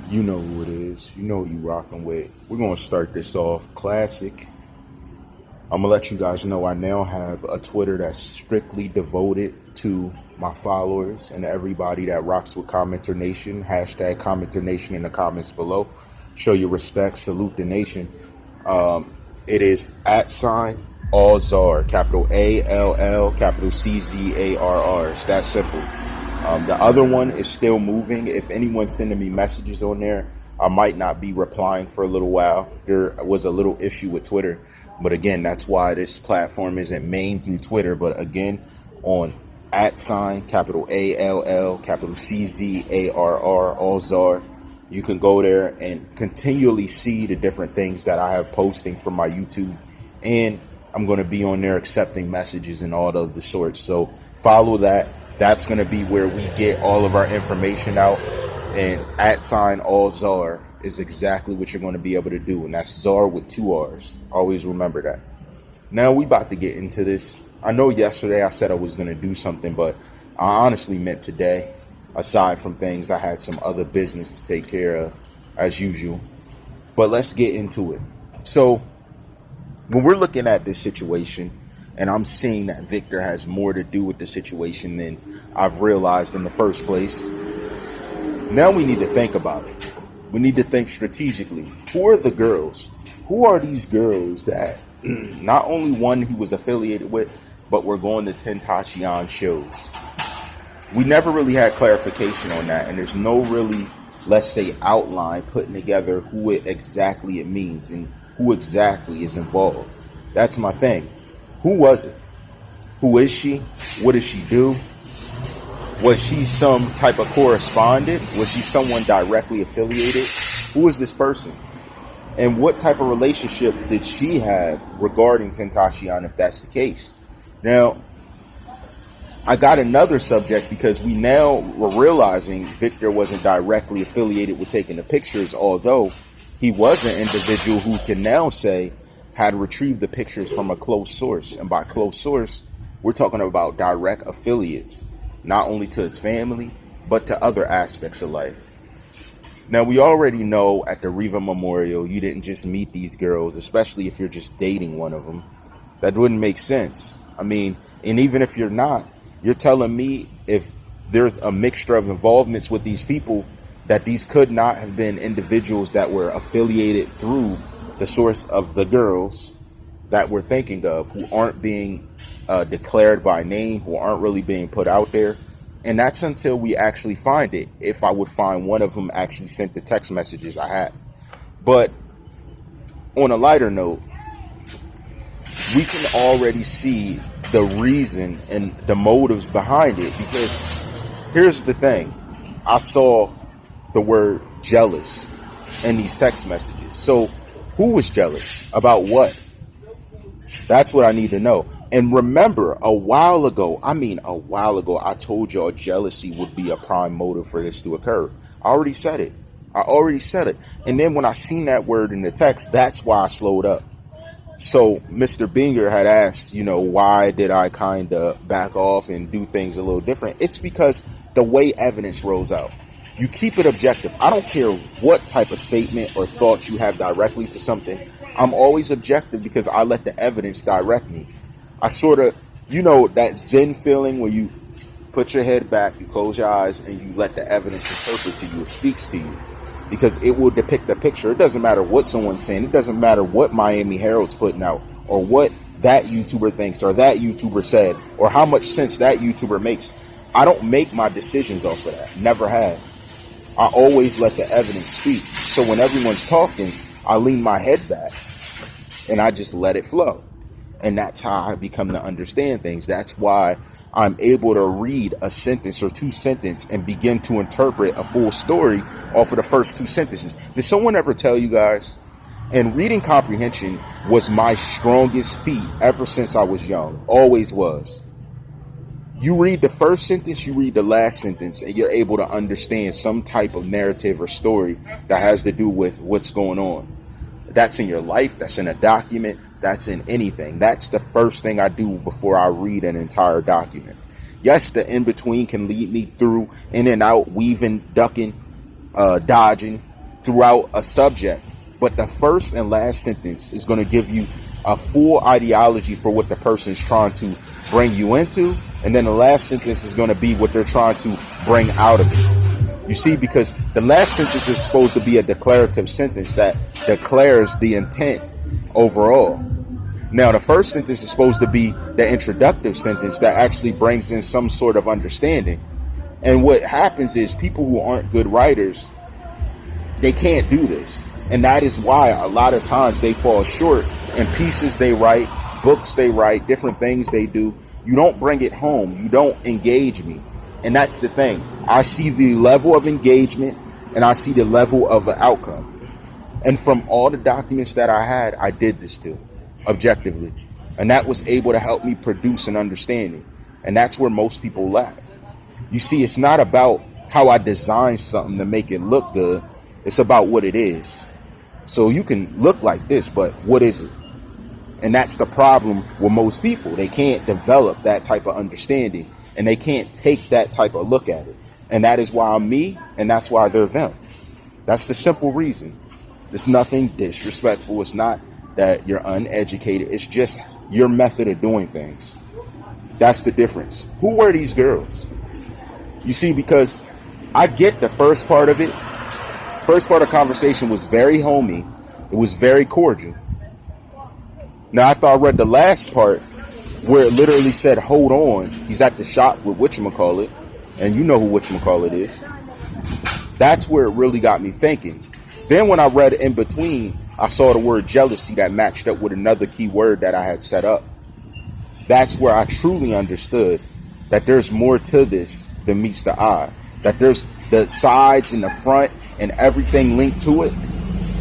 You know who it is. You know who you rocking with. We're going to start this off classic. I'm going to let you guys know I now have a Twitter that's strictly devoted to my followers and everybody that rocks with Commenter Nation. Hashtag Commenter Nation in the comments below. Show your respect. Salute the nation. It is @TheCzarr, capital ALL, capital CZARR. It's that simple. The other one is still moving. If anyone's sending me messages on there, I might not be replying for a little while. There was a little issue with Twitter. But again, that's why this platform isn't main through Twitter. But again, on @ capital ALL, capital CZARR, all Czar, you can go there and continually see the different things that I have posting from my YouTube. And I'm going to be on there accepting messages and all of the sorts. So follow that. That's going to be where we get all of our information out. And @allczar is exactly what you're going to be able to do. And that's Czar with 2 R's. Always remember that. Now we about to get into this. I know yesterday I said I was going to do something, but I honestly meant today. Aside from things, I had some other business to take care of, as usual. But let's get into it. So when we're looking at this situation, and I'm seeing that Victor has more to do with the situation than I've realized in the first place. Now we need to think about it. We need to think strategically. Who are the girls? Who are these girls that not only one he was affiliated with, but were going to TzxTentacion shows? We never really had clarification on that, and there's no really, let's say, outline putting together who exactly it means and who exactly is involved. That's my thing. Who was it? Who is she? What does she do? Was she some type of correspondent? Was she someone directly affiliated? Who is this person? And what type of relationship did she have regarding TzxTentacion, if that's the case? Now, I got another subject because we now were realizing Victor wasn't directly affiliated with taking the pictures, although he was an individual who can now say had retrieved the pictures from a close source. And by close source, we're talking about direct affiliates, not only to his family, but to other aspects of life. Now, we already know at the Riva Memorial, you didn't just meet these girls, especially if you're just dating one of them. That wouldn't make sense. I mean, and even if you're not, you're telling me if there's a mixture of involvements with these people, that these could not have been individuals that were affiliated through the source of the girls that we're thinking of, who aren't being declared by name, who aren't really being put out there. And that's until we actually find it, if I would find one of them actually sent the text messages I had. But on a lighter note, we can already see the reason and the motives behind it, because here's the thing. I saw the word jealous in these text messages. So who was jealous about what? That's what I need to know. And remember, a while ago, I told y'all jealousy would be a prime motive for this to occur. I already said it. And then when I seen that word in the text, that's why I slowed up. So Mr. Binger had asked, why did I kind of back off and do things a little different? It's because the way evidence rolls out. You keep it objective. I don't care what type of statement or thought you have directly to something. I'm always objective because I let the evidence direct me. I sort of, that Zen feeling where you put your head back, you close your eyes, and you let the evidence interpret to you. It speaks to you because it will depict a picture. It doesn't matter what someone's saying. It doesn't matter what Miami Herald's putting out or what that YouTuber thinks or that YouTuber said or how much sense that YouTuber makes. I don't make my decisions off of that. Never have. I always let the evidence speak. So when everyone's talking, I lean my head back and I just let it flow. And that's how I become to understand things. That's why I'm able to read a sentence or 2 sentences and begin to interpret a full story off of the first 2 sentences. Did someone ever tell you guys? And reading comprehension was my strongest feat ever since I was young. Always was. You read the first sentence, you read the last sentence, and you're able to understand some type of narrative or story that has to do with what's going on. That's in your life, that's in a document, that's in anything. That's the first thing I do before I read an entire document. Yes, the in-between can lead me through in and out, weaving, ducking, dodging, throughout a subject, but the first and last sentence is going to give you a full ideology for what the person is trying to bring you into, and then the last sentence is going to be what they're trying to bring out of it. You see, because the last sentence is supposed to be a declarative sentence that declares the intent overall. Now, the first sentence is supposed to be the introductive sentence that actually brings in some sort of understanding. And what happens is people who aren't good writers, they can't do this. And that is why a lot of times they fall short in pieces they write, books they write, different things they do. You don't bring it home. You don't engage me. And that's the thing. I see the level of engagement and I see the level of an outcome. And from all the documents that I had, I did this too, objectively. And that was able to help me produce an understanding. And that's where most people lack. You see, it's not about how I design something to make it look good. It's about what it is. So you can look like this, but what is it? And that's the problem with most people. They can't develop that type of understanding, and they can't take that type of look at it. And that is why I'm me, and that's why they're them. That's the simple reason. It's nothing disrespectful. It's not that you're uneducated. It's just your method of doing things. That's the difference. Who were these girls? You see, because I get the first part of it. First part of the conversation was very homey. It was very cordial. Now, after I read the last part, where it literally said, hold on, he's at the shop with whatchamacallit, and you know who whatchamacallit is. That's where it really got me thinking. Then when I read in between, I saw the word jealousy that matched up with another key word that I had set up. That's where I truly understood that there's more to this than meets the eye. That there's the sides and the front and everything linked to it.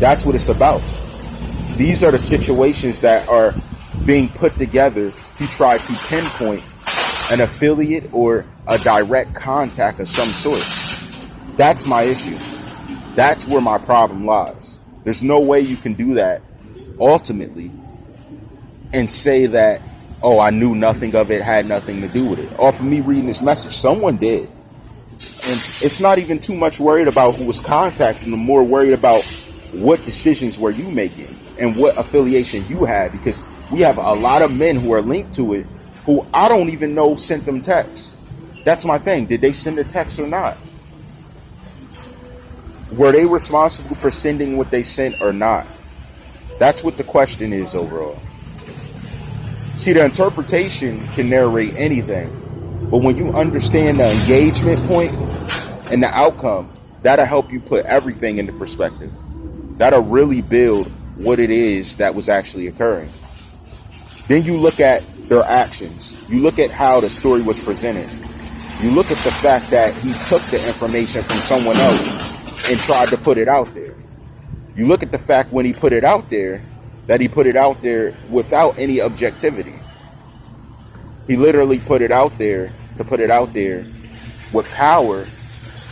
That's what it's about. These are the situations that are being put together to try to pinpoint an affiliate or a direct contact of some sort. That's my issue. That's where my problem lies. There's no way you can do that ultimately and say that, oh, I knew nothing of it, had nothing to do with it. Off of me reading this message, someone did. And it's not even too much worried about who was contacting them, more worried about what decisions were you making and what affiliation you had, because we have a lot of men who are linked to it who I don't even know sent them texts. That's my thing. Did they send a text or not? Were they responsible for sending what they sent or not? That's what the question is overall. See, the interpretation can narrate anything, but when you understand the engagement point and the outcome, that'll help you put everything into perspective. That'll really build what it is that was actually occurring. Then you look at their actions. You look at how the story was presented. You look at the fact that he took the information from someone else and tried to put it out there. You look at the fact when he put it out there, that he put it out there without any objectivity. He literally put it out there to put it out there with power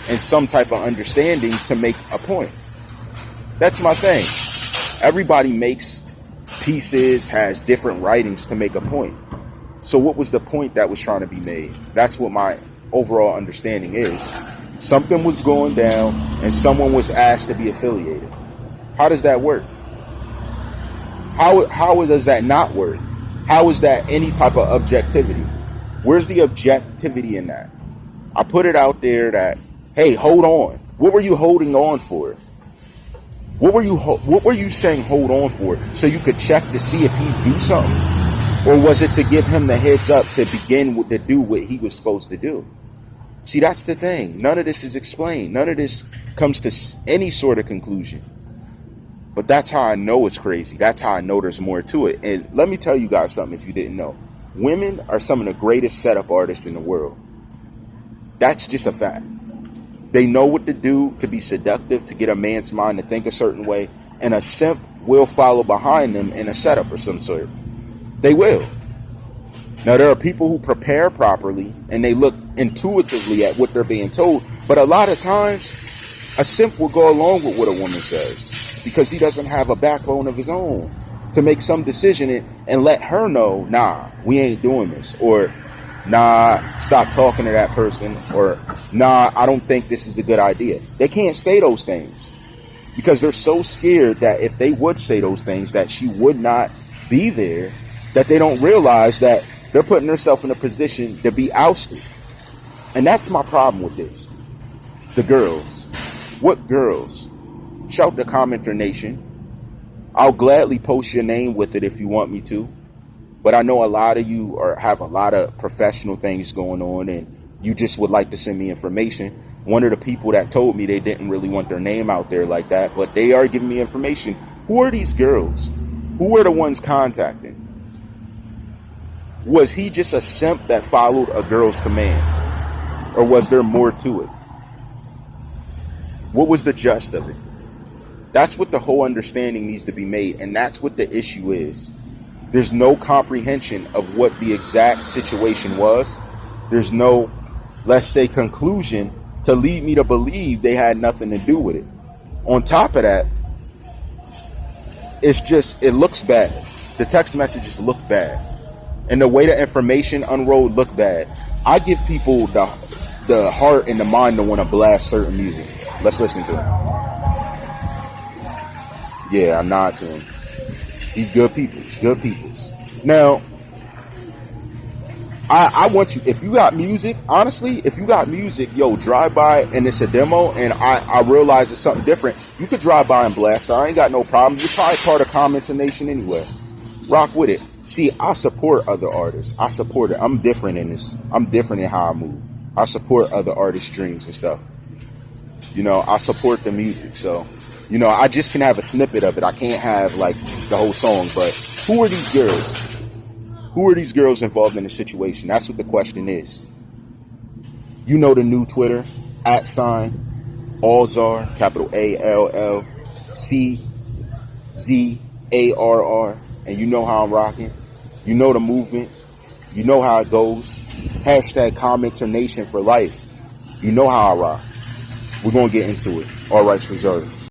and some type of understanding to make a point. That's my thing. Everybody makes pieces, has different writings to make a point. So what was the point that was trying to be made? That's what my overall understanding is. Something was going down and someone was asked to be affiliated. How does that work? How does that not work? How is that any type of objectivity? Where's the objectivity in that? I put it out there that, hey, hold on. What were you holding on for? What were you saying hold on for? So you could check to see if he'd do something? Or was it to give him the heads up to begin to do what he was supposed to do? See, that's the thing. None of this is explained. None of this comes to any sort of conclusion. But that's how I know it's crazy. That's how I know there's more to it. And let me tell you guys something if you didn't know. Women are some of the greatest setup artists in the world. That's just a fact. They know what to do to be seductive, to get a man's mind to think a certain way. And a simp will follow behind them in a setup of some sort. They will. Now, there are people who prepare properly and they look intuitively at what they're being told. But a lot of times, a simp will go along with what a woman says because he doesn't have a backbone of his own to make some decision and let her know, nah, we ain't doing this. Or, nah, stop talking to that person. Or, nah, I don't think this is a good idea. They can't say those things. because they're so scared that if they would say those things, that she would not be there, that they don't realize that they're putting themselves in a position to be ousted. And that's my problem with this. The girls. What girls? Shout the commenter nation. I'll gladly post your name with it if you want me to. But I know a lot of you have a lot of professional things going on, and you just would like to send me information. One of the people that told me they didn't really want their name out there like that, but they are giving me information. Who are these girls? Who are the ones contacting? Was he just a simp that followed a girl's command? Or was there more to it? What was the gist of it? That's what the whole understanding needs to be made, and that's what the issue is. There's no comprehension of what the exact situation was. There's no, let's say, conclusion to lead me to believe they had nothing to do with it. On top of that, it looks bad. The text messages look bad. And the way the information unrolled looked bad. I give people the heart and the mind to want to blast certain music. Let's listen to it. Yeah, I'm not to him. He's good people. He's good peoples. Now, I want you, if you got music, honestly, if you got music, yo, drive by and it's a demo and I realize it's something different, you could drive by and blast it. I ain't got no problem. You're probably part of Commenter Nation anyway. Rock with it. See, I support other artists. I support it. I'm different in this. I'm different in how I move. I support other artists' dreams and stuff. You know, I support the music. So, you know, I just can have a snippet of it. I can't have like the whole song. But who are these girls? Who are these girls involved in the situation? That's what the question is. You know the new Twitter, @TheCzarr, capital ALLCZARR. And you know how I'm rocking. You know the movement. You know how it goes. Hashtag Commenter Nation for life. You know how I rock. We're going to get into it. All rights reserved.